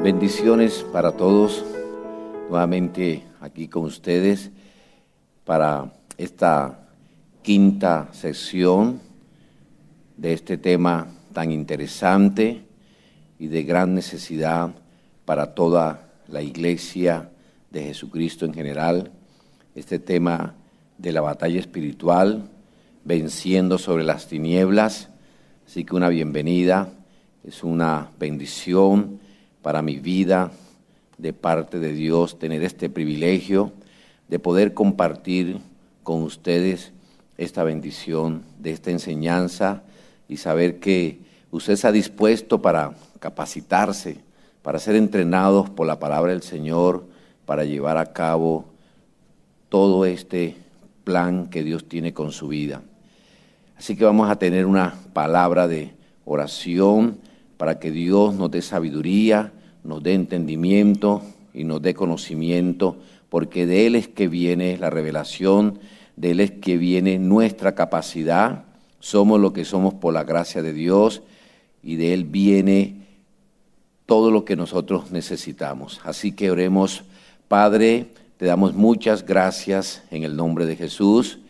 Bendiciones para todos, nuevamente aquí con ustedes para esta quinta sección de este tema tan interesante y de gran necesidad para toda la Iglesia de Jesucristo en general, este tema de la batalla espiritual, venciendo sobre las tinieblas. Así que una bienvenida, es una bendición para mi vida, de parte de Dios, tener este privilegio de poder compartir con ustedes esta bendición de esta enseñanza y saber que usted está dispuesto para capacitarse, para ser entrenados por la palabra del Señor, para llevar a cabo todo este plan que Dios tiene con su vida. Así que vamos a tener una palabra de oración para que Dios nos dé sabiduría, nos dé entendimiento y nos dé conocimiento, porque de Él es que viene la revelación, de Él es que viene nuestra capacidad. Somos lo que somos por la gracia de Dios y de Él viene todo lo que nosotros necesitamos. Así que oremos. Padre, te damos muchas gracias en el nombre de Jesús.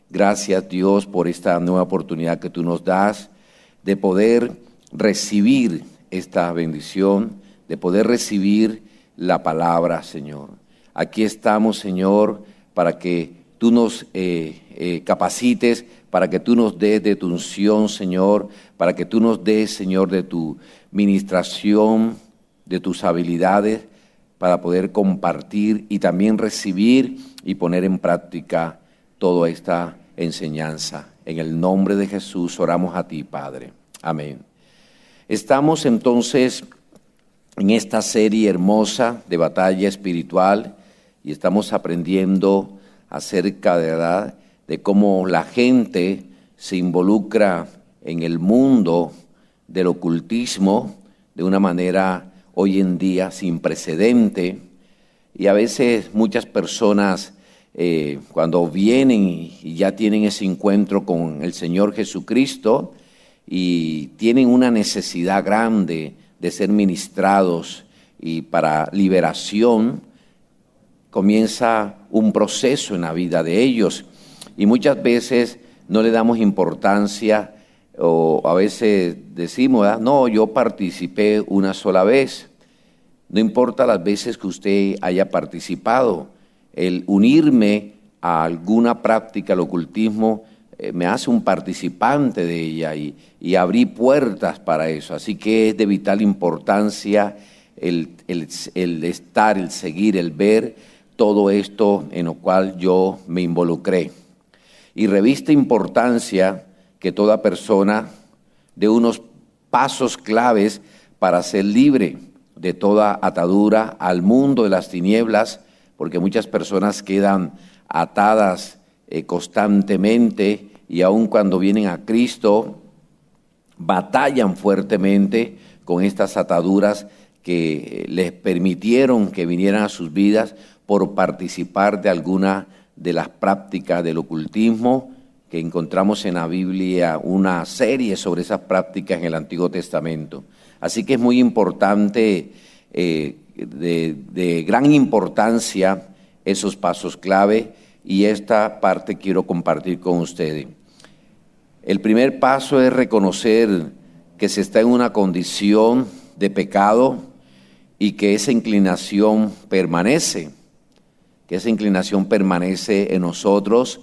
Gracias, Dios, por esta nueva oportunidad que tú nos das de poder recibir esta bendición, de poder recibir la palabra, Señor. Aquí estamos, Señor, para que tú nos capacites, para que tú nos des de tu unción, Señor, para que tú nos des, Señor, de tu ministración, de tus habilidades, para poder compartir y también recibir y poner en práctica toda esta enseñanza. En el nombre de Jesús oramos a ti, Padre. Amén. Estamos entonces en esta serie hermosa de batalla espiritual y estamos aprendiendo acerca de cómo la gente se involucra en el mundo del ocultismo de una manera hoy en día sin precedente, y a veces muchas personas cuando vienen y ya tienen ese encuentro con el Señor Jesucristo y tienen una necesidad grande de ser ministrados y para liberación, comienza un proceso en la vida de ellos y muchas veces no le damos importancia o a veces decimos, no, yo participé una sola vez. No importa las veces que usted haya participado, el unirme a alguna práctica del ocultismo me hace un participante de ella y abrí puertas para eso. Así que es de vital importancia el estar, el seguir, el ver todo esto en lo cual yo me involucré. Y reviste importancia que toda persona dé unos pasos claves para ser libre de toda atadura al mundo de las tinieblas, porque muchas personas quedan atadas constantemente y aun cuando vienen a Cristo batallan fuertemente con estas ataduras que les permitieron que vinieran a sus vidas por participar de alguna de las prácticas del ocultismo, que encontramos en la Biblia una serie sobre esas prácticas en el Antiguo Testamento. Así que es muy importante, de gran importancia, esos pasos clave, y esta parte quiero compartir con ustedes. El primer paso es reconocer que se está en una condición de pecado y que esa inclinación permanece, en nosotros,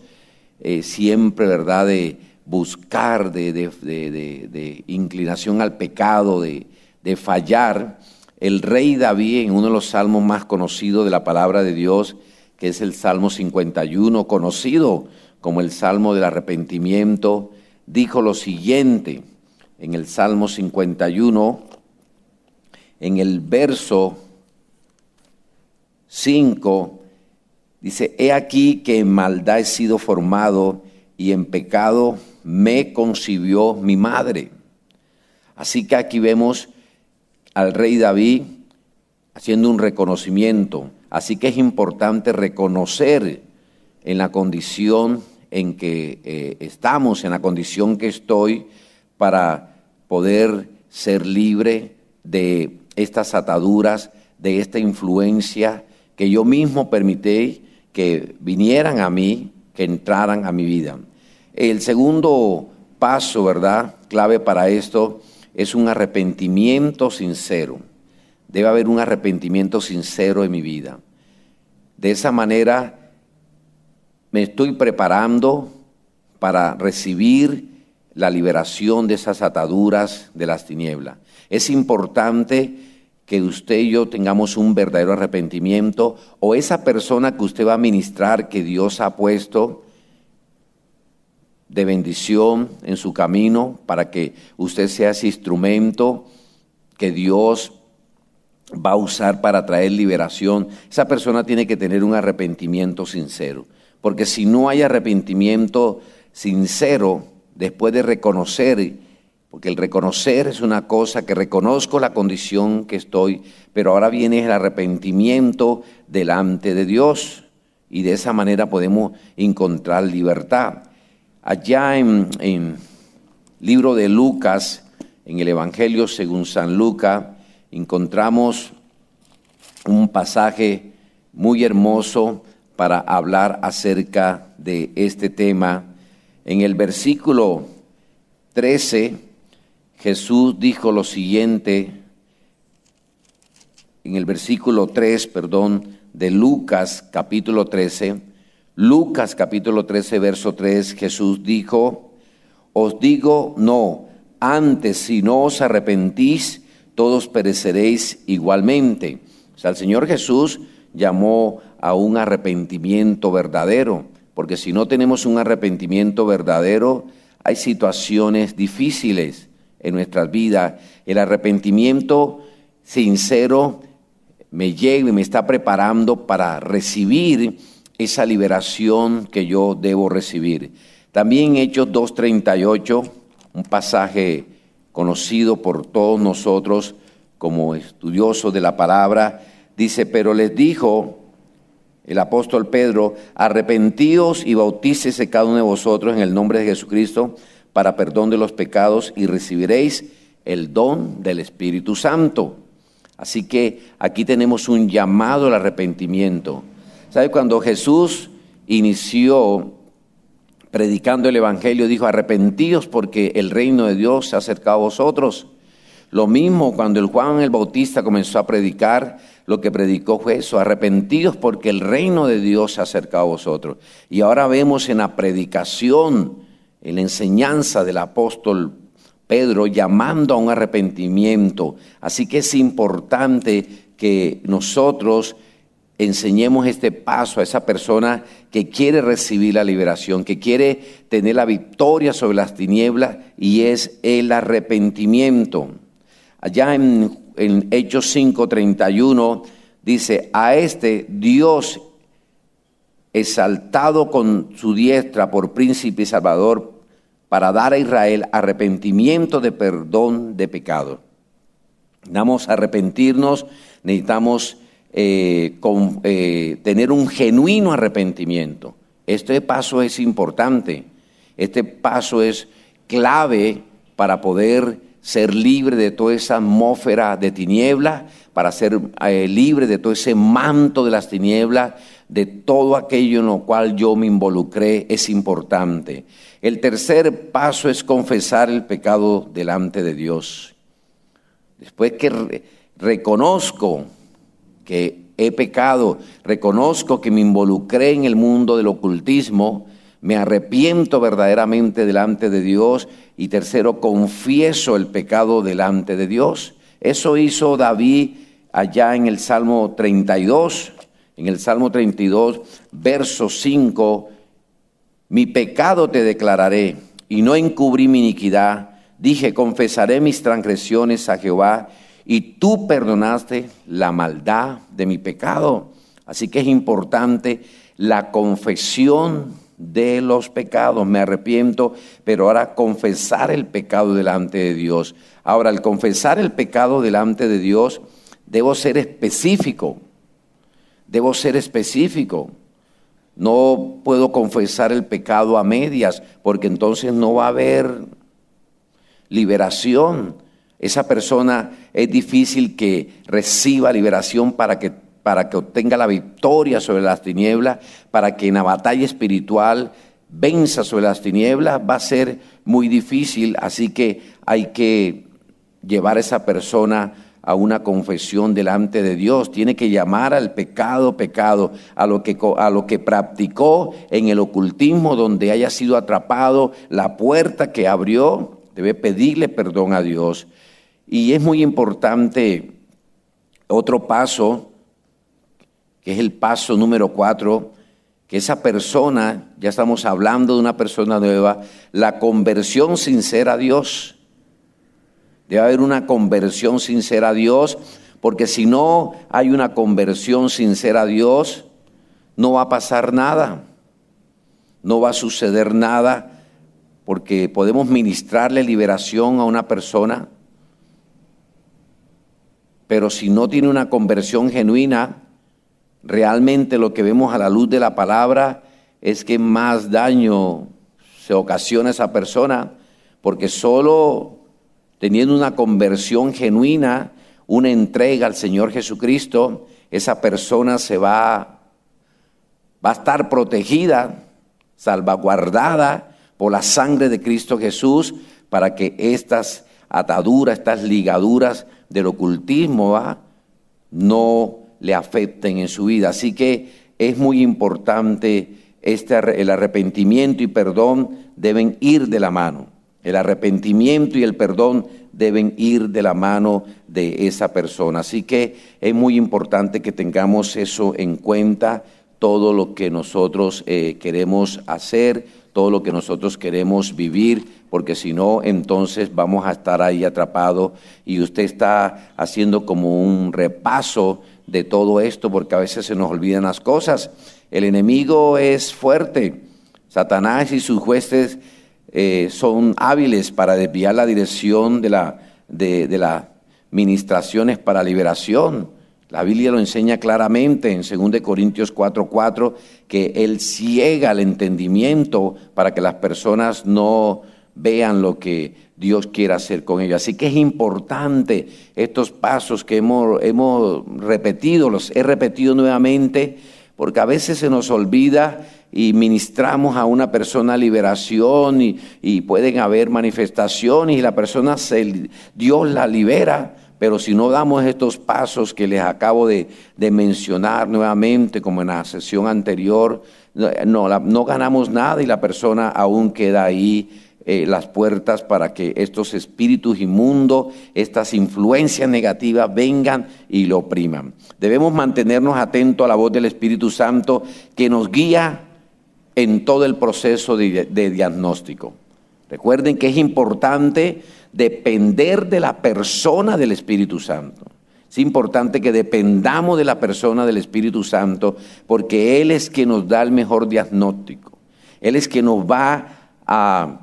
siempre, ¿verdad?, de buscar, de inclinación al pecado, de fallar. El rey David, en uno de los salmos más conocidos de la palabra de Dios, que es el Salmo 51, conocido como el Salmo del arrepentimiento, dijo lo siguiente en el Salmo 51, en el verso 5, dice: he aquí que en maldad he sido formado y en pecado me concibió mi madre. Así que aquí vemos al rey David haciendo un reconocimiento. Así que es importante reconocer en la condición en que estamos, en la condición que estoy, para poder ser libre de estas ataduras, de esta influencia que yo mismo permití que vinieran a mí, que entraran a mi vida. El segundo paso, ¿verdad?, clave para esto es un arrepentimiento sincero. Debe haber un arrepentimiento sincero en mi vida. De esa manera me estoy preparando para recibir la liberación de esas ataduras de las tinieblas. Es importante que usted y yo tengamos un verdadero arrepentimiento, o esa persona que usted va a ministrar, que Dios ha puesto de bendición en su camino para que usted sea ese instrumento que Dios va a usar para traer liberación. Esa persona tiene que tener un arrepentimiento sincero, porque si no hay arrepentimiento sincero, después de reconocer, porque el reconocer es una cosa, que reconozco la condición que estoy, pero ahora viene el arrepentimiento delante de Dios, y de esa manera podemos encontrar libertad. Allá en libro de Lucas, en el Evangelio según San Lucas, encontramos un pasaje muy hermoso para hablar acerca de este tema. En el versículo 13, Jesús dijo lo siguiente, en el versículo 3, de Lucas capítulo 13, verso 3, Jesús dijo: os digo no, antes si no os arrepentís, todos pereceréis igualmente. O sea, el Señor Jesús llamó a un arrepentimiento verdadero, porque si no tenemos un arrepentimiento verdadero, hay situaciones difíciles en nuestras vidas. El arrepentimiento sincero me lleva y me está preparando para recibir esa liberación que yo debo recibir. También Hechos 2:38, un pasaje conocido por todos nosotros como estudiosos de la palabra, dice: pero les dijo el apóstol Pedro: arrepentíos y bautícese cada uno de vosotros en el nombre de Jesucristo para perdón de los pecados, y recibiréis el don del Espíritu Santo. Así que aquí tenemos un llamado al arrepentimiento. ¿Sabe? Cuando Jesús inició predicando el Evangelio, dijo: arrepentíos porque el reino de Dios se ha acercado a vosotros. Lo mismo cuando el Juan el Bautista comenzó a predicar, lo que predicó fue eso: arrepentidos porque el reino de Dios se ha acercado a vosotros. Y ahora vemos en la predicación, en la enseñanza del apóstol Pedro, llamando a un arrepentimiento. Así que es importante que nosotros enseñemos este paso a esa persona que quiere recibir la liberación, que quiere tener la victoria sobre las tinieblas, y es el arrepentimiento. Allá en Hechos 5:31 dice: a este Dios, exaltado con su diestra por príncipe y salvador, para dar a Israel arrepentimiento de perdón de pecado. Necesitamos arrepentirnos, necesitamos tener un genuino arrepentimiento. Este paso es importante, este paso es clave para poder ser libre de toda esa atmósfera de tinieblas, para ser libre de todo ese manto de las tinieblas, de todo aquello en lo cual yo me involucré. Es importante. El tercer paso es confesar el pecado delante de Dios. Después que reconozco que he pecado, reconozco que me involucré en el mundo del ocultismo, me arrepiento verdaderamente delante de Dios, y tercero, confieso el pecado delante de Dios. Eso hizo David allá en el Salmo 32, verso 5, mi pecado te declararé y no encubrí mi iniquidad. Dije: confesaré mis transgresiones a Jehová, y tú perdonaste la maldad de mi pecado. Así que es importante la confesión de los pecados. Me arrepiento, pero ahora confesar el pecado delante de Dios. Ahora, al confesar el pecado delante de Dios, debo ser específico. No puedo confesar el pecado a medias, porque entonces no va a haber liberación. Esa persona es difícil que reciba liberación para que obtenga la victoria sobre las tinieblas, para que en la batalla espiritual venza sobre las tinieblas. Va a ser muy difícil, así que hay que llevar a esa persona a una confesión delante de Dios. Tiene que llamar al pecado, a lo que practicó en el ocultismo, donde haya sido atrapado, la puerta que abrió, debe pedirle perdón a Dios. Y es muy importante otro paso, que es el paso número 4, que esa persona, ya estamos hablando de una persona nueva, la conversión sincera a Dios. Debe haber una conversión sincera a Dios, porque si no hay una conversión sincera a Dios, no va a pasar nada, no va a suceder nada, porque podemos ministrarle liberación a una persona, pero si no tiene una conversión genuina, realmente lo que vemos a la luz de la palabra es que más daño se ocasiona a esa persona, porque solo teniendo una conversión genuina, una entrega al Señor Jesucristo, esa persona va a estar protegida, salvaguardada por la sangre de Cristo Jesús, para que estas ataduras, estas ligaduras del ocultismo no le afecten en su vida. Así que es muy importante, el arrepentimiento y perdón deben ir de la mano. El arrepentimiento y el perdón deben ir de la mano de esa persona. Así que es muy importante que tengamos eso en cuenta, todo lo que nosotros queremos hacer, todo lo que nosotros queremos vivir, porque si no, entonces vamos a estar ahí atrapados y usted está haciendo como un repaso de todo esto, porque a veces se nos olvidan las cosas. El enemigo es fuerte, Satanás y sus huestes son hábiles para desviar la dirección de las ministraciones para liberación. La Biblia lo enseña claramente en 2 Corintios 4:4, que Él ciega el entendimiento para que las personas no vean lo que Dios quiere hacer con ellos. Así que es importante estos pasos que hemos repetido, los he repetido nuevamente, porque a veces se nos olvida y ministramos a una persona liberación y pueden haber manifestaciones y la persona, Dios la libera, pero si no damos estos pasos que les acabo de mencionar nuevamente, como en la sesión anterior, no ganamos nada y la persona aún queda ahí, las puertas para que estos espíritus inmundos, estas influencias negativas vengan y lo opriman. Debemos mantenernos atentos a la voz del Espíritu Santo que nos guía en todo el proceso de diagnóstico. Recuerden que es importante depender de la persona del Espíritu Santo. Es importante que dependamos de la persona del Espíritu Santo, porque Él es quien nos da el mejor diagnóstico. Él es quien nos va a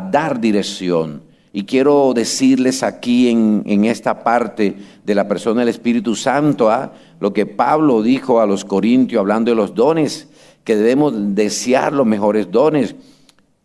dar dirección. Y quiero decirles aquí en esta parte de la persona del Espíritu Santo, lo que Pablo dijo a los Corintios hablando de los dones, que debemos desear los mejores dones.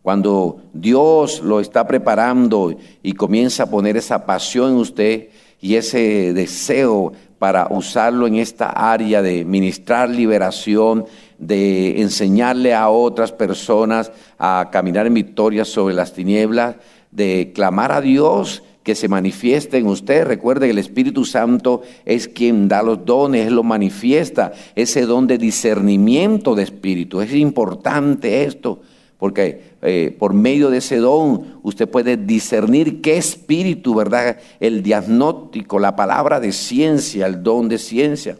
Cuando Dios lo está preparando y comienza a poner esa pasión en usted y ese deseo para usarlo en esta área de ministrar liberación, de enseñarle a otras personas a caminar en victoria sobre las tinieblas, de clamar a Dios que se manifieste en usted. Recuerde que el Espíritu Santo es quien da los dones, Él lo manifiesta, ese don de discernimiento de espíritu. Es importante esto, porque por medio de ese don usted puede discernir qué espíritu, ¿verdad? El diagnóstico, la palabra de ciencia, el don de ciencia.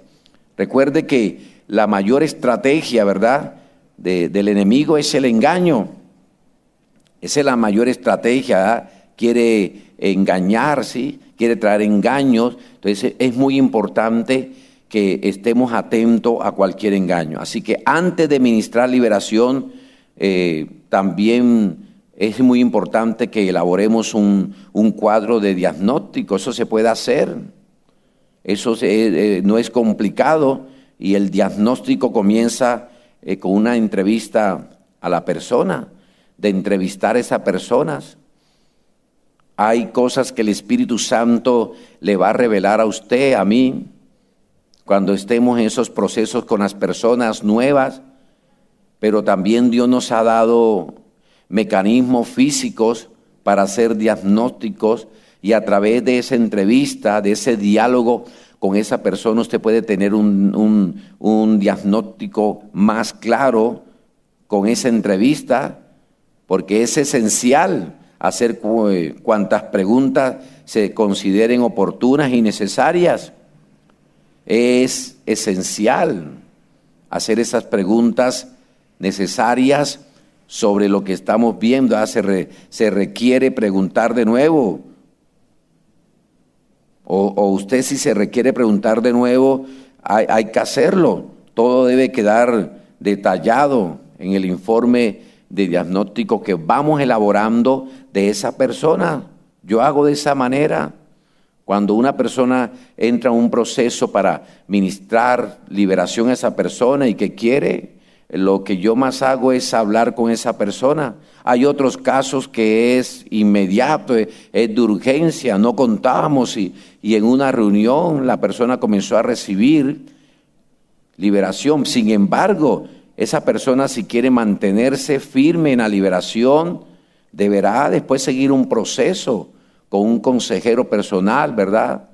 Recuerde que la mayor estrategia, ¿verdad?, del enemigo es el engaño. Esa es la mayor estrategia, ¿verdad? Quiere engañar, ¿sí? Quiere traer engaños. Entonces es muy importante que estemos atentos a cualquier engaño. Así que antes de ministrar liberación, también es muy importante que elaboremos un cuadro de diagnóstico. Eso se puede hacer. Eso no es complicado y el diagnóstico comienza con una entrevista a la persona, de entrevistar a esas personas. Hay cosas que el Espíritu Santo le va a revelar a usted, a mí, cuando estemos en esos procesos con las personas nuevas, pero también Dios nos ha dado mecanismos físicos para hacer diagnósticos, y a través de esa entrevista, de ese diálogo con esa persona, usted puede tener un diagnóstico más claro con esa entrevista, porque es esencial hacer cuantas preguntas se consideren oportunas y necesarias. Es esencial hacer esas preguntas necesarias sobre lo que estamos viendo. Se requiere preguntar de nuevo. O usted, si se requiere preguntar de nuevo, hay que hacerlo. Todo debe quedar detallado en el informe de diagnóstico que vamos elaborando de esa persona. Yo hago de esa manera. Cuando una persona entra en un proceso para ministrar liberación a esa persona y que quiere, lo que yo más hago es hablar con esa persona. Hay otros casos que es inmediato, es de urgencia, no contábamos y en una reunión la persona comenzó a recibir liberación. Sin embargo, esa persona, si quiere mantenerse firme en la liberación, deberá después seguir un proceso con un consejero personal, ¿verdad?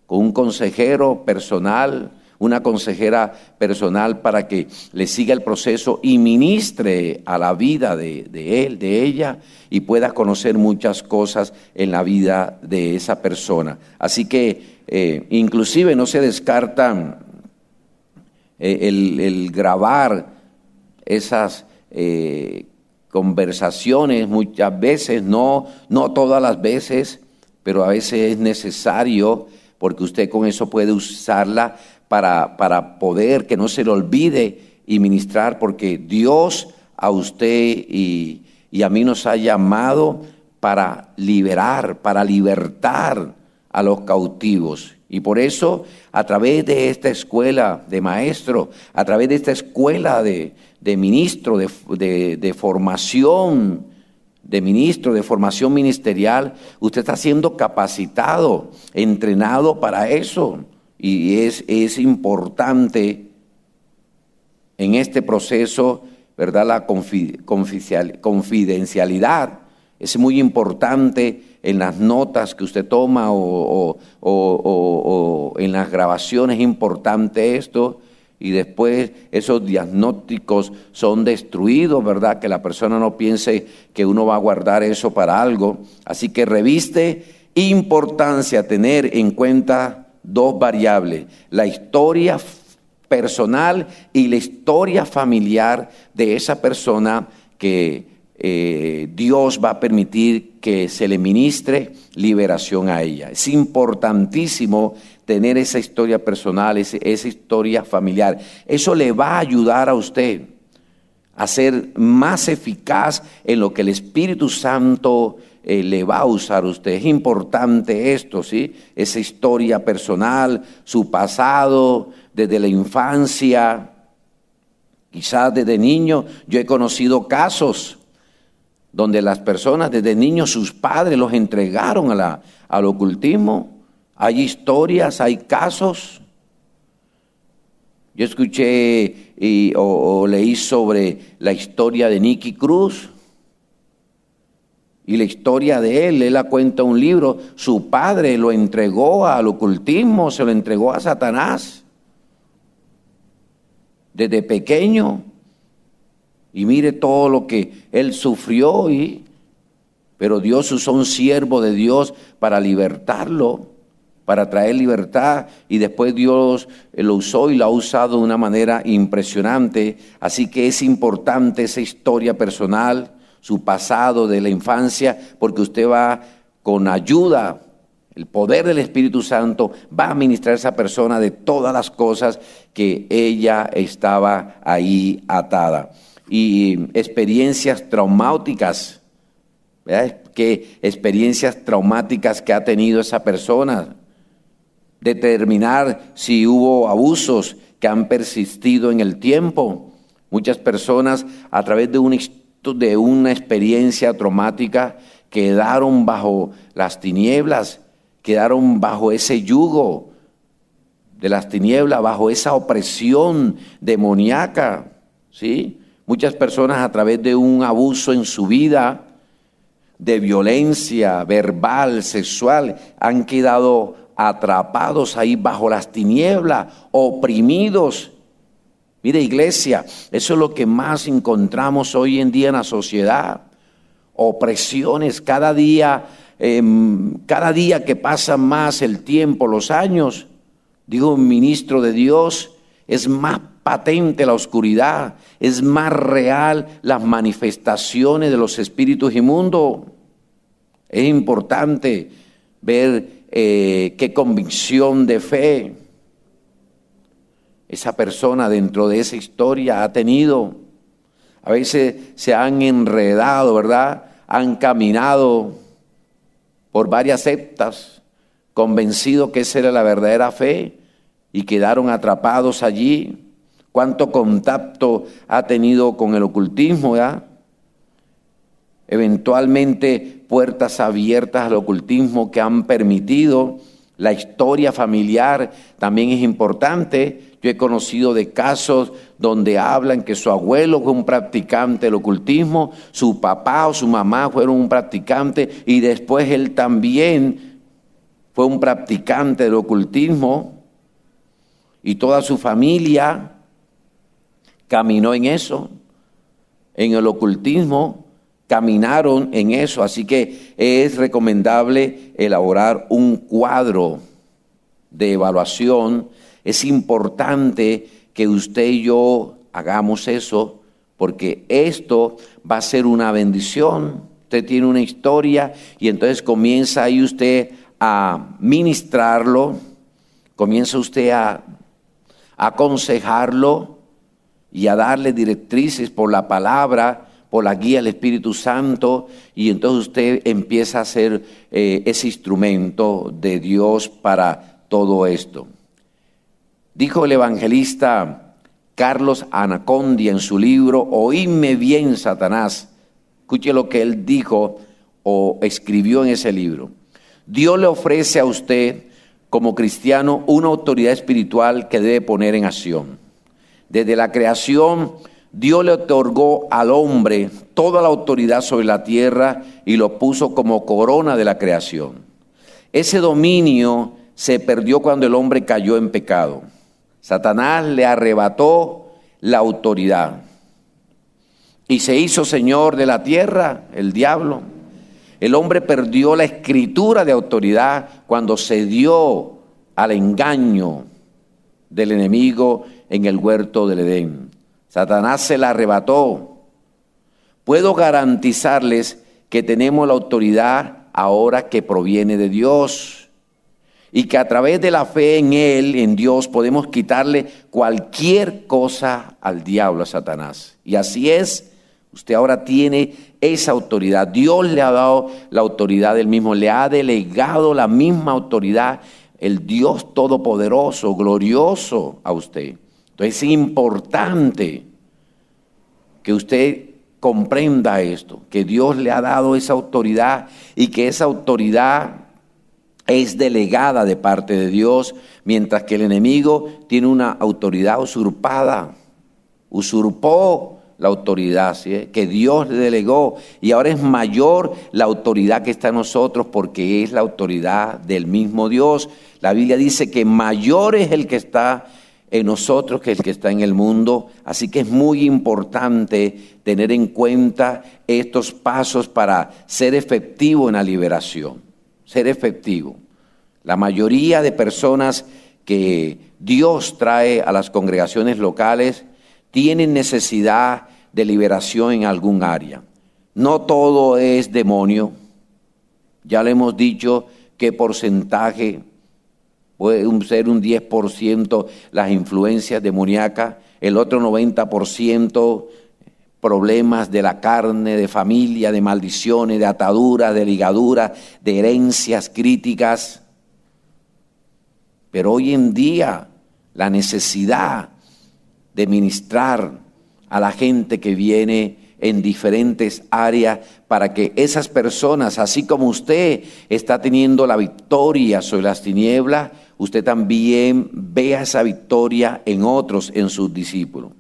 Con un consejero personal, una consejera personal, para que le siga el proceso y ministre a la vida de él, de ella, y pueda conocer muchas cosas en la vida de esa persona. Así que inclusive no se descarta el grabar esas conversaciones muchas veces, no todas las veces, pero a veces es necesario, porque usted con eso puede usarla para poder que no se le olvide y ministrar, porque Dios a usted y a mí nos ha llamado para liberar, para libertar a los cautivos. Y por eso, a través de esta escuela de maestro, a través de esta escuela de ministro, de formación, de ministro, de formación ministerial, usted está siendo capacitado, entrenado para eso. Y es importante en este proceso, ¿verdad?, la confidencialidad. Es muy importante en las notas que usted toma o en las grabaciones, es importante esto. Y después esos diagnósticos son destruidos, ¿verdad? Que la persona no piense que uno va a guardar eso para algo. Así que reviste importancia tener en cuenta dos variables: la historia personal y la historia familiar de esa persona que Dios va a permitir que se le ministre liberación a ella. Es importantísimo tener esa historia personal, esa historia familiar. Eso le va a ayudar a usted a ser más eficaz en lo que el Espíritu Santo le va a usar a usted. Es importante esto, ¿sí? Esa historia personal, su pasado, desde la infancia, quizás desde niño. Yo he conocido casos donde las personas desde niños, sus padres los entregaron al ocultismo. Hay historias, hay casos. Yo escuché o leí sobre la historia de Nicky Cruz y la historia de él la cuenta un libro. Su padre lo entregó al ocultismo, se lo entregó a Satanás desde pequeño. Y mire todo lo que él sufrió, pero Dios usó un siervo de Dios para libertarlo, para traer libertad, y después Dios lo usó y lo ha usado de una manera impresionante. Así que es importante esa historia personal, su pasado de la infancia, porque usted va con ayuda, el poder del Espíritu Santo va a ministrar a esa persona de todas las cosas que ella estaba ahí atada. Y experiencias traumáticas, ¿verdad? ¿Qué experiencias traumáticas que ha tenido esa persona? Determinar si hubo abusos que han persistido en el tiempo. Muchas personas a través de una experiencia traumática quedaron bajo las tinieblas, quedaron bajo ese yugo de las tinieblas, bajo esa opresión demoníaca, ¿sí? Muchas personas a través de un abuso en su vida, de violencia verbal, sexual, han quedado atrapados ahí bajo las tinieblas, oprimidos. Mire, iglesia, eso es lo que más encontramos hoy en día en la sociedad. Opresiones, cada día que pasa más el tiempo, los años, digo, un ministro de Dios, es más patente la oscuridad, es más real las manifestaciones de los espíritus inmundos. Es importante ver qué convicción de fe esa persona dentro de esa historia ha tenido. A veces se han enredado, ¿verdad? Han caminado por varias sectas, convencidos que esa era la verdadera fe y quedaron atrapados allí. ¿Cuánto contacto ha tenido con el ocultismo, ¿verdad? Eventualmente puertas abiertas al ocultismo que han permitido. La historia familiar también es importante. Yo he conocido de casos donde hablan que su abuelo fue un practicante del ocultismo, su papá o su mamá fueron un practicante y después él también fue un practicante del ocultismo y toda su familia caminó en eso, en el ocultismo, caminaron en eso. Así que es recomendable elaborar un cuadro de evaluación. Es importante que usted y yo hagamos eso, porque esto va a ser una bendición. Usted tiene una historia y entonces comienza ahí usted a ministrarlo, comienza usted a aconsejarlo y a darle directrices por la palabra, por la guía del Espíritu Santo, y entonces usted empieza a ser ese instrumento de Dios para todo esto. Dijo el evangelista Carlos Anacondia en su libro Oídme bien, Satanás. Escuche lo que él dijo o escribió en ese libro. Dios le ofrece a usted como cristiano una autoridad espiritual que debe poner en acción. Desde la creación, Dios le otorgó al hombre toda la autoridad sobre la tierra y lo puso como corona de la creación. Ese dominio se perdió cuando el hombre cayó en pecado. Satanás le arrebató la autoridad y se hizo señor de la tierra, el diablo. El hombre perdió la escritura de autoridad cuando cedió al engaño del enemigo en el huerto del Edén. Satanás se la arrebató. Puedo garantizarles que tenemos la autoridad ahora que proviene de Dios y que a través de la fe en Él, en Dios, podemos quitarle cualquier cosa al diablo, a Satanás. Y así es, usted ahora tiene esa autoridad. Dios le ha dado la autoridad del mismo, le ha delegado la misma autoridad, el Dios todopoderoso, glorioso a usted. Entonces es importante que usted comprenda esto, que Dios le ha dado esa autoridad y que esa autoridad es delegada de parte de Dios, mientras que el enemigo tiene una autoridad usurpada, usurpó la autoridad, ¿sí?, que Dios le delegó, y ahora es mayor la autoridad que está en nosotros porque es la autoridad del mismo Dios. La Biblia dice que mayor es el que está en nosotros que el que está en el mundo. Así que es muy importante tener en cuenta estos pasos para ser efectivo en la liberación, ser efectivo. La mayoría de personas que Dios trae a las congregaciones locales tienen necesidad de liberación en algún área. No todo es demonio. Ya le hemos dicho qué porcentaje puede ser un 10% las influencias demoníacas, el otro 90% problemas de la carne, de familia, de maldiciones, de ataduras, de ligaduras, de herencias críticas. Pero hoy en día la necesidad de ministrar a la gente que viene en diferentes áreas para que esas personas, así como usted está teniendo la victoria sobre las tinieblas, usted también vea esa victoria en otros, en sus discípulos.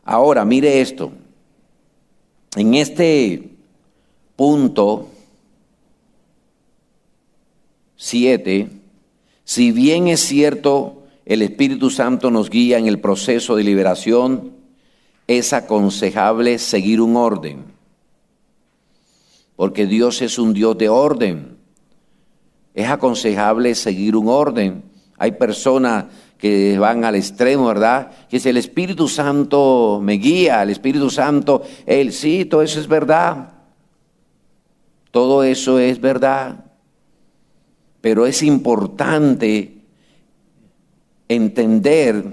Ahora, mire esto. En este punto 7, si bien es cierto, el Espíritu Santo nos guía en el proceso de liberación, es aconsejable seguir un orden, porque Dios es un Dios de orden. Es aconsejable seguir un orden. Hay personas que van al extremo, ¿verdad? Que si el Espíritu Santo me guía, el Espíritu Santo, Él, sí, todo eso es verdad. Todo eso es verdad. Pero es importante entender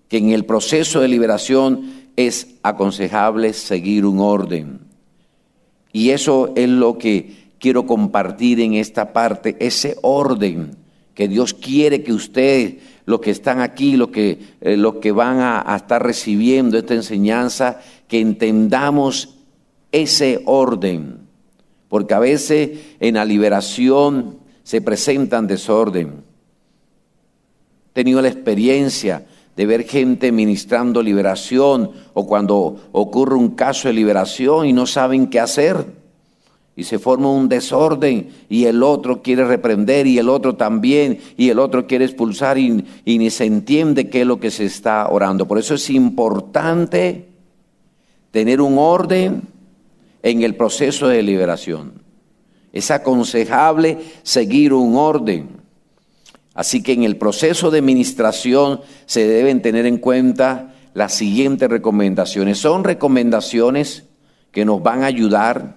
que en el proceso de liberación es aconsejable seguir un orden. Y eso es lo que quiero compartir en esta parte, ese orden que Dios quiere que ustedes, los que están aquí, los que van a estar recibiendo esta enseñanza, que entendamos ese orden. Porque a veces en la liberación se presentan desorden. He tenido la experiencia de ver gente ministrando liberación o cuando ocurre un caso de liberación y no saben qué hacer y se forma un desorden y el otro quiere reprender y el otro también y el otro quiere expulsar y ni se entiende qué es lo que se está orando. Por eso es importante tener un orden en el proceso de liberación. Es aconsejable seguir un orden. Así que en el proceso de ministración se deben tener en cuenta las siguientes recomendaciones. Son recomendaciones que nos van a ayudar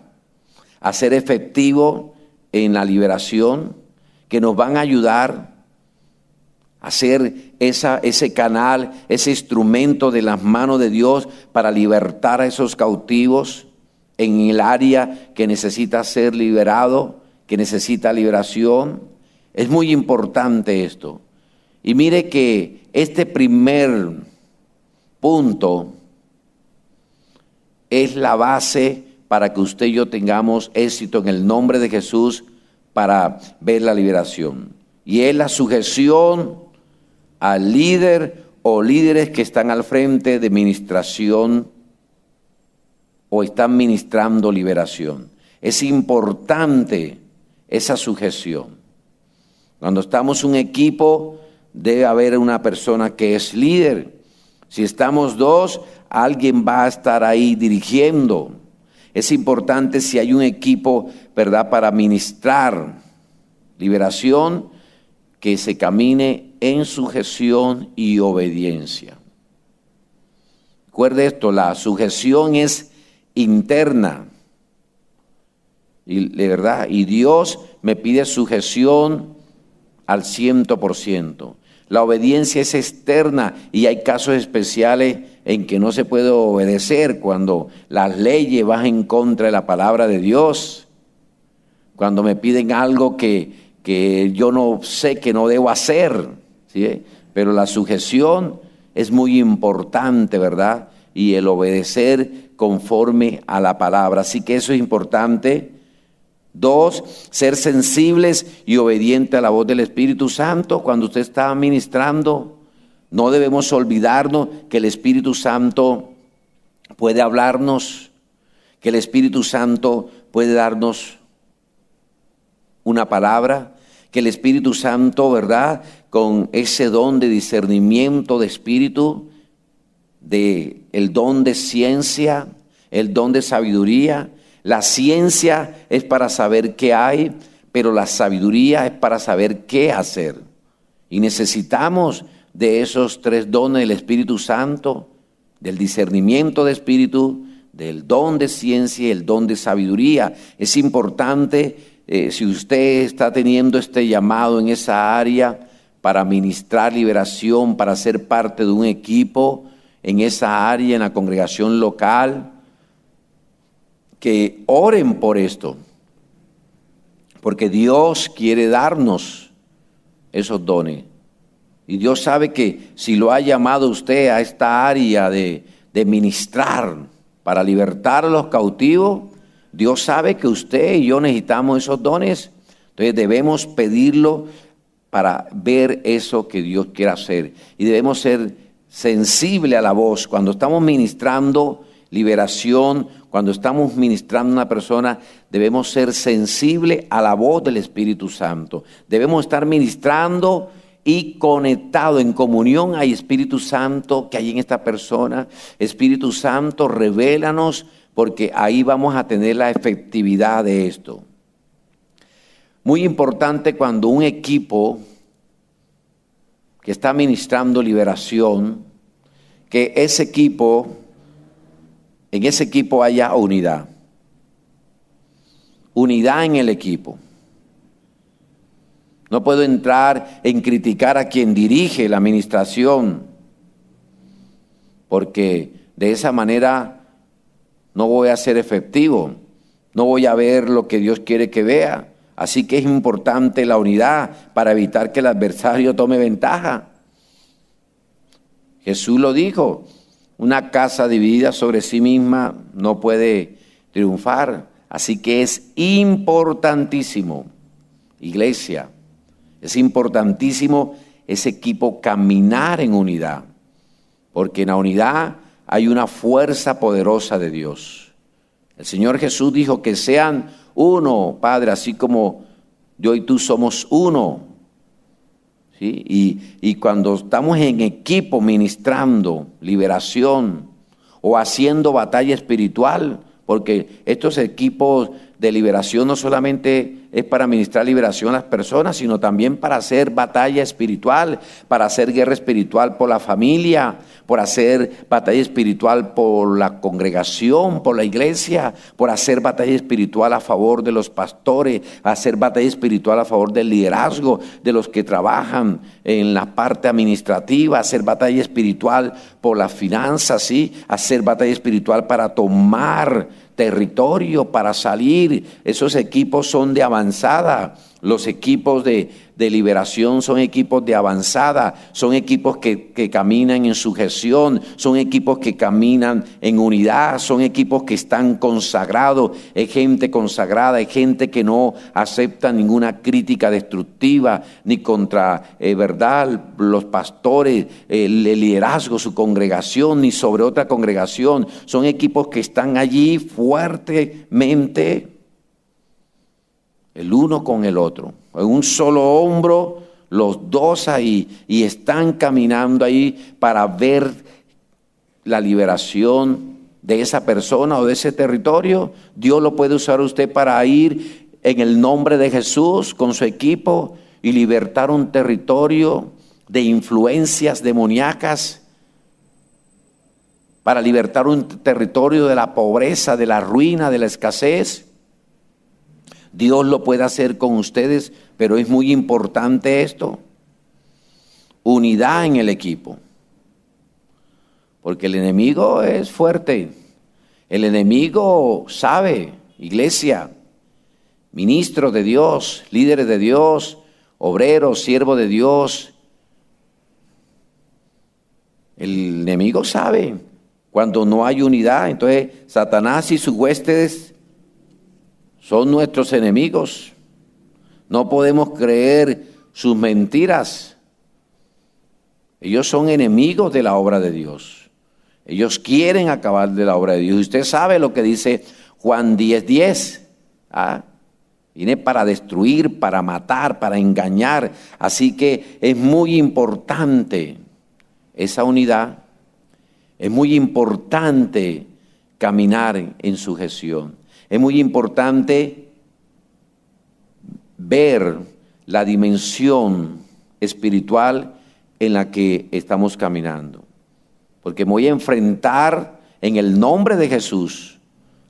a ser efectivos en la liberación, que nos van a ayudar a ser ese canal, ese instrumento de las manos de Dios para libertar a esos cautivos en el área que necesita ser liberado, que necesita liberación. Es muy importante esto. Y mire que este primer punto es la base para que usted y yo tengamos éxito en el nombre de Jesús para ver la liberación. Y es la sujeción al líder o líderes que están al frente de ministración o están ministrando liberación. Es importante esa sujeción. Cuando estamos un equipo, debe haber una persona que es líder. Si estamos dos, alguien va a estar ahí dirigiendo. Es importante si hay un equipo, ¿verdad?, para ministrar liberación, que se camine en sujeción y obediencia. Recuerde esto, la sujeción es interna. Y de verdad, y Dios me pide sujeción al 100%. La obediencia es externa y hay casos especiales en que no se puede obedecer cuando las leyes van en contra de la palabra de Dios, cuando me piden algo que yo no sé que no debo hacer, ¿sí? Pero la sujeción es muy importante, ¿verdad? Y el obedecer conforme a la palabra. Así que eso es importante. 2, ser sensibles y obedientes a la voz del Espíritu Santo. Cuando usted está ministrando, no debemos olvidarnos que el Espíritu Santo puede hablarnos, que el Espíritu Santo puede darnos una palabra, que el Espíritu Santo, ¿verdad?, con ese don de discernimiento de espíritu, de el don de ciencia, el don de sabiduría. La ciencia es para saber qué hay, pero la sabiduría es para saber qué hacer. Y necesitamos de esos 3 dones del Espíritu Santo, del discernimiento de espíritu, del don de ciencia y el don de sabiduría. Es importante, si usted está teniendo este llamado en esa área para ministrar liberación, para ser parte de un equipo en esa área, en la congregación local, que oren por esto, porque Dios quiere darnos esos dones. Y Dios sabe que si lo ha llamado usted a esta área de de ministrar para libertar a los cautivos, Dios sabe que usted y yo necesitamos esos dones. Entonces debemos pedirlo para ver eso que Dios quiere hacer. Y debemos ser sensibles a la voz. Cuando estamos ministrando liberación, cuando estamos ministrando a una persona, debemos ser sensibles a la voz del Espíritu Santo. Debemos estar ministrando y conectado en comunión al Espíritu Santo que hay en esta persona. Espíritu Santo, revélanos, porque ahí vamos a tener la efectividad de esto. Muy importante cuando un equipo que está ministrando liberación, que en ese equipo haya unidad. Unidad en el equipo. No puedo entrar en criticar a quien dirige la administración, porque de esa manera no voy a ser efectivo, no voy a ver lo que Dios quiere que vea. Así que es importante la unidad para evitar que el adversario tome ventaja. Jesús lo dijo, una casa dividida sobre sí misma no puede triunfar. Así que es importantísimo, iglesia, es importantísimo ese equipo caminar en unidad, porque en la unidad hay una fuerza poderosa de Dios. El Señor Jesús dijo que sean uno, Padre, así como yo y tú somos uno. ¿Sí? Y cuando estamos en equipo ministrando liberación o haciendo batalla espiritual, porque estos equipos de liberación no solamente es para ministrar liberación a las personas, sino también para hacer batalla espiritual, para hacer guerra espiritual por la familia, por hacer batalla espiritual por la congregación, por la iglesia, por hacer batalla espiritual a favor de los pastores, hacer batalla espiritual a favor del liderazgo, de los que trabajan en la parte administrativa, hacer batalla espiritual por las finanzas, ¿sí? Hacer batalla espiritual para tomar territorio, para salir. Esos equipos son de avanzada. Los equipos de liberación son equipos de avanzada, son equipos que caminan en sujeción, son equipos que caminan en unidad, son equipos que están consagrados, es gente consagrada, es gente que no acepta ninguna crítica destructiva, ni contra, los pastores, el liderazgo, su congregación, ni sobre otra congregación. Son equipos que están allí fuertemente, el uno con el otro, en un solo hombro, los dos ahí, y están caminando ahí para ver la liberación de esa persona o de ese territorio. Dios lo puede usar usted para ir en el nombre de Jesús con su equipo y libertar un territorio de influencias demoníacas, para libertar un territorio de la pobreza, de la ruina, de la escasez. Dios lo puede hacer con ustedes, pero es muy importante esto, unidad en el equipo, porque el enemigo es fuerte, el enemigo sabe, iglesia, ministros de Dios, líderes de Dios, obreros, siervos de Dios, el enemigo sabe cuando no hay unidad. Entonces Satanás y sus huestes son nuestros enemigos. No podemos creer sus mentiras. Ellos son enemigos de la obra de Dios. Ellos quieren acabar de la obra de Dios. Y usted sabe lo que dice Juan 10:10. Viene para destruir, para matar, para engañar. Así que es muy importante esa unidad. Es muy importante caminar en sujeción. Es muy importante ver la dimensión espiritual en la que estamos caminando. Porque me voy a enfrentar en el nombre de Jesús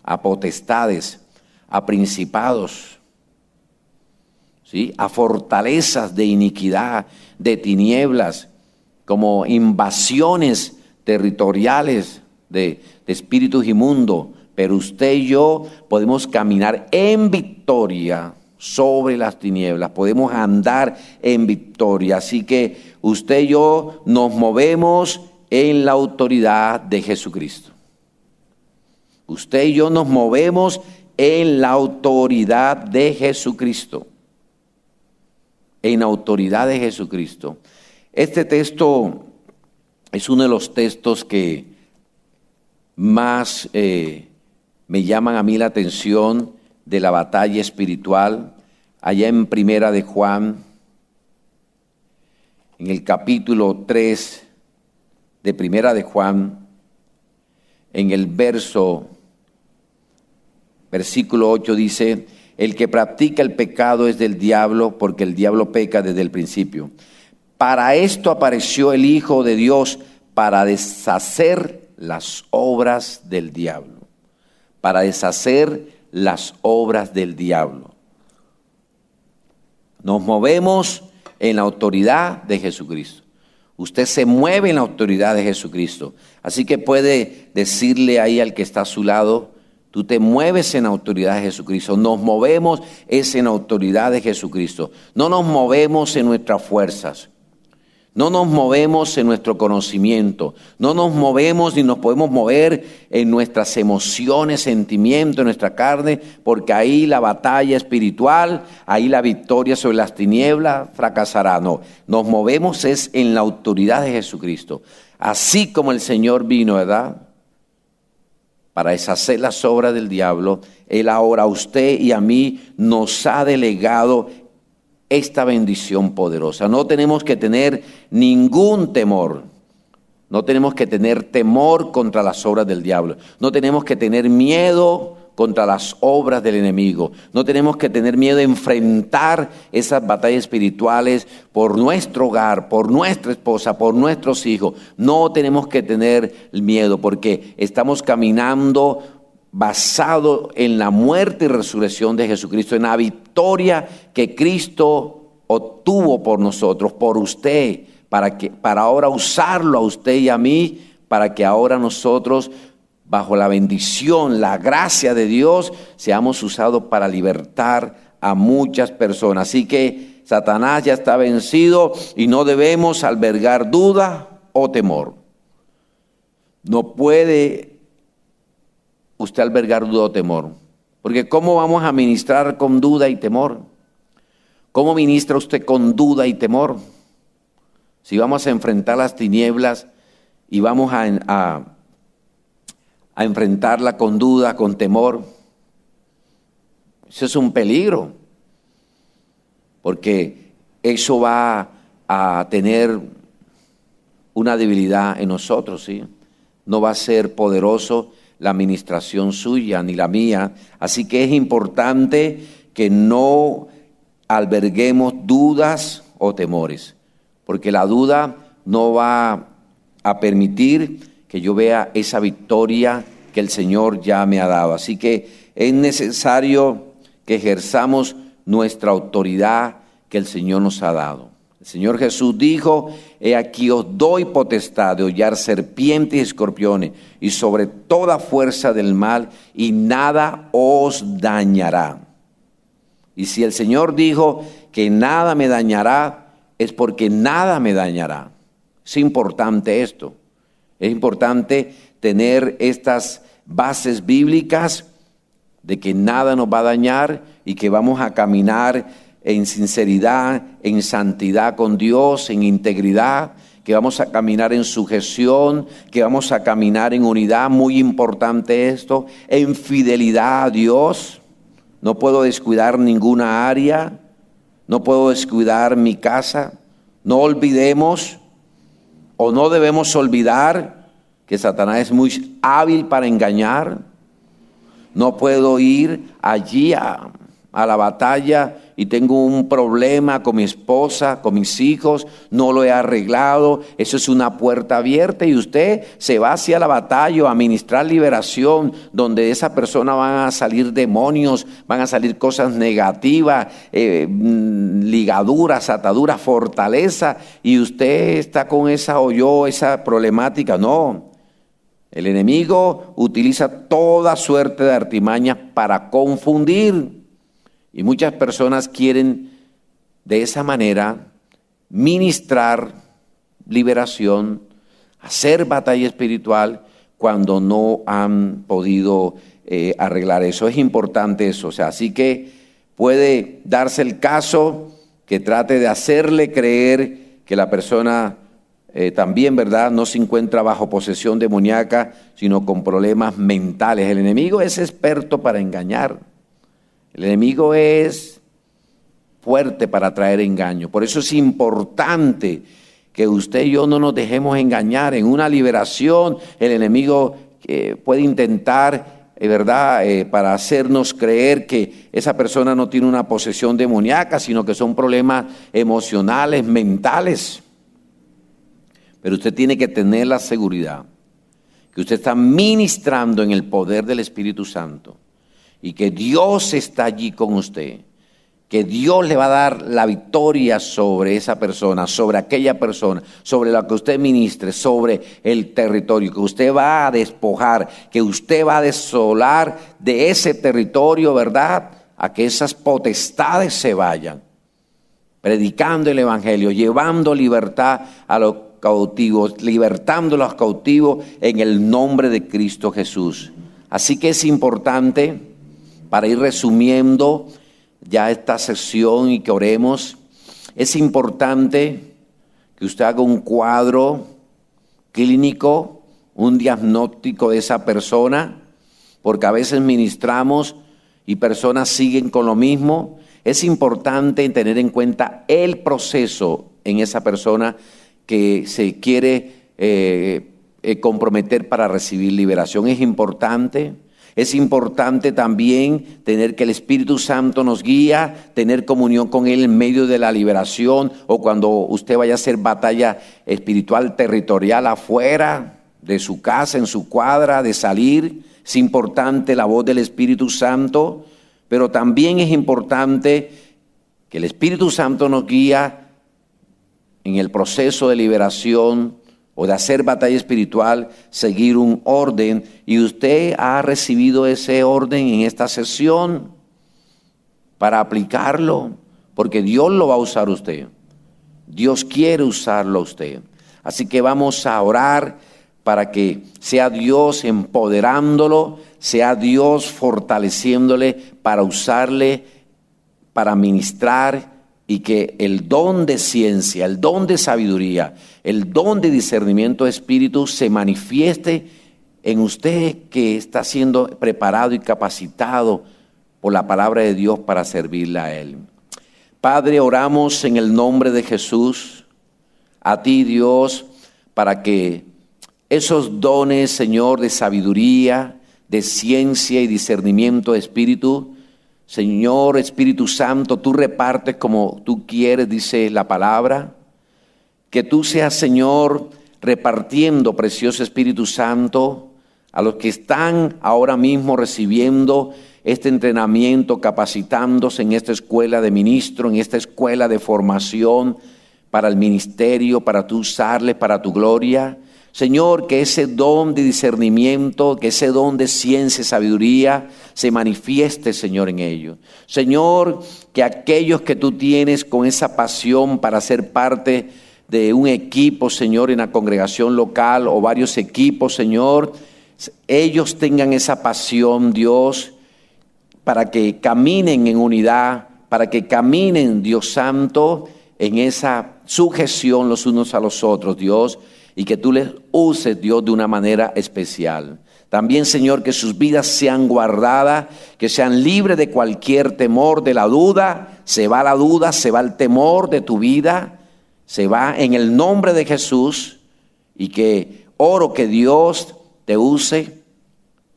a potestades, a principados, ¿sí? A fortalezas de iniquidad, de tinieblas, como invasiones territoriales de espíritus inmundos. Pero usted y yo podemos caminar en victoria sobre las tinieblas, podemos andar en victoria. Así que usted y yo nos movemos en la autoridad de Jesucristo. Usted y yo nos movemos en la autoridad de Jesucristo. En la autoridad de Jesucristo. Este texto es uno de los textos que más me llaman a mí la atención de la batalla espiritual. Allá en Primera de Juan, en el capítulo 3 de Primera de Juan, en el versículo 8 dice: el que practica el pecado es del diablo, porque el diablo peca desde el principio. Para esto apareció el Hijo de Dios, para deshacer las obras del diablo. Para deshacer las obras del diablo. Nos movemos en la autoridad de Jesucristo. Usted se mueve en la autoridad de Jesucristo. Así que puede decirle ahí al que está a su lado: tú te mueves en la autoridad de Jesucristo. Nos movemos es en la autoridad de Jesucristo. No nos movemos en nuestras fuerzas. No nos movemos en nuestro conocimiento. No nos movemos ni nos podemos mover en nuestras emociones, sentimientos, en nuestra carne, porque ahí la batalla espiritual, ahí la victoria sobre las tinieblas fracasará. No, nos movemos es en la autoridad de Jesucristo. Así como el Señor vino, ¿verdad?, para deshacer las obras del diablo, Él ahora a usted y a mí nos ha delegado esta bendición poderosa. No tenemos que tener ningún temor. No tenemos que tener temor contra las obras del diablo. No tenemos que tener miedo contra las obras del enemigo. No tenemos que tener miedo de enfrentar esas batallas espirituales por nuestro hogar, por nuestra esposa, por nuestros hijos. No tenemos que tener miedo porque estamos caminando basado en la muerte y resurrección de Jesucristo, en la victoria que Cristo obtuvo por nosotros, por usted, para ahora usarlo a usted y a mí, para que ahora nosotros, bajo la bendición, la gracia de Dios, seamos usados para libertar a muchas personas. Así que Satanás ya está vencido y no debemos albergar duda o temor. No puede usted albergar duda o temor, porque ¿cómo vamos a ministrar con duda y temor? ¿Cómo ministra usted con duda y temor? Si vamos a enfrentar las tinieblas y vamos a enfrentarla con duda, con temor, eso es un peligro, porque eso va a tener una debilidad en nosotros, ¿sí? No va a ser poderoso la administración suya ni la mía. Así que es importante que no alberguemos dudas o temores, porque la duda no va a permitir que yo vea esa victoria que el Señor ya me ha dado. Así que es necesario que ejerzamos nuestra autoridad que el Señor nos ha dado. El Señor Jesús dijo: he aquí os doy potestad de hollar serpientes y escorpiones y sobre toda fuerza del mal, y nada os dañará. Y si el Señor dijo que nada me dañará, es porque nada me dañará. Es importante esto. Es importante tener estas bases bíblicas de que nada nos va a dañar y que vamos a caminar en sinceridad, en santidad con Dios, en integridad, que vamos a caminar en sujeción, que vamos a caminar en unidad, muy importante esto, en fidelidad a Dios. No puedo descuidar ninguna área, no puedo descuidar mi casa. No olvidemos o no debemos olvidar que Satanás es muy hábil para engañar. No puedo ir allí a la batalla y tengo un problema con mi esposa, con mis hijos, no lo he arreglado. Eso es una puerta abierta y usted se va hacia la batalla a ministrar liberación, donde de esa persona van a salir demonios, van a salir cosas negativas, ligaduras, ataduras, fortaleza, y usted está con esa problemática. No, el enemigo utiliza toda suerte de artimañas para confundir. Y muchas personas quieren de esa manera ministrar liberación hacer batalla espiritual cuando no han podido arreglar eso. Es importante eso. O sea, así que puede darse el caso que trate de hacerle creer que la persona también, ¿verdad?, no se encuentra bajo posesión demoníaca, sino con problemas mentales. El enemigo es experto para engañar. El enemigo es fuerte para traer engaño. Por eso es importante que usted y yo no nos dejemos engañar. En una liberación, el enemigo puede intentar, ¿verdad?, para hacernos creer que esa persona no tiene una posesión demoníaca, sino que son problemas emocionales, mentales. Pero usted tiene que tener la seguridad que usted está ministrando en el poder del Espíritu Santo y que Dios está allí con usted, que Dios le va a dar la victoria sobre esa persona, sobre aquella persona, sobre la que usted ministre, sobre el territorio, que usted va a despojar, que usted va a desolar de ese territorio, ¿verdad?, a que esas potestades se vayan, predicando el Evangelio, llevando libertad a los cautivos, libertando a los cautivos en el nombre de Cristo Jesús. Así que es importante, para ir resumiendo ya esta sesión y que oremos, es importante que usted haga un cuadro clínico, un diagnóstico de esa persona, porque a veces ministramos y personas siguen con lo mismo. Es importante tener en cuenta el proceso en esa persona que se quiere comprometer para recibir liberación. Es importante también tener que el Espíritu Santo nos guía, tener comunión con Él en medio de la liberación o cuando usted vaya a hacer batalla espiritual territorial afuera de su casa, en su cuadra, de salir. Es importante la voz del Espíritu Santo, pero también es importante que el Espíritu Santo nos guía en el proceso de liberación o de hacer batalla espiritual, seguir un orden, y usted ha recibido ese orden en esta sesión para aplicarlo, porque Dios lo va a usar a usted. Dios quiere usarlo a usted. Así que vamos a orar para que sea Dios empoderándolo, sea Dios fortaleciéndole para usarle, para ministrar, y que el don de ciencia, el don de sabiduría, el don de discernimiento de espíritu se manifieste en usted, que está siendo preparado y capacitado por la palabra de Dios para servirle a Él. Padre, oramos en el nombre de Jesús a ti, Dios, para que esos dones, Señor, de sabiduría, de ciencia y discernimiento de espíritu, Señor Espíritu Santo, tú repartes como tú quieres, dice la palabra. Que tú seas, Señor, repartiendo, precioso Espíritu Santo, a los que están ahora mismo recibiendo este entrenamiento, capacitándose en esta escuela de ministro, en esta escuela de formación para el ministerio, para tú usarles para tu gloria. Señor, que ese don de discernimiento, que ese don de ciencia y sabiduría se manifieste, Señor, en ellos. Señor, que aquellos que tú tienes con esa pasión para ser parte de un equipo, Señor, en la congregación local o varios equipos, Señor, ellos tengan esa pasión, Dios, para que caminen en unidad, para que caminen, Dios Santo, en esa sujeción los unos a los otros, Dios, y que tú les uses, Dios, de una manera especial. También, Señor, que sus vidas sean guardadas, que sean libres de cualquier temor, de la duda. Se va la duda, se va el temor de tu vida, se va en el nombre de Jesús. Y que oro que Dios te use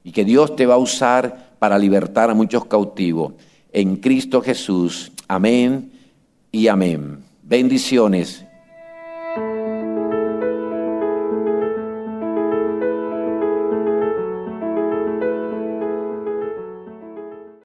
y que Dios te va a usar para libertar a muchos cautivos. En Cristo Jesús. Amén y amén. Bendiciones.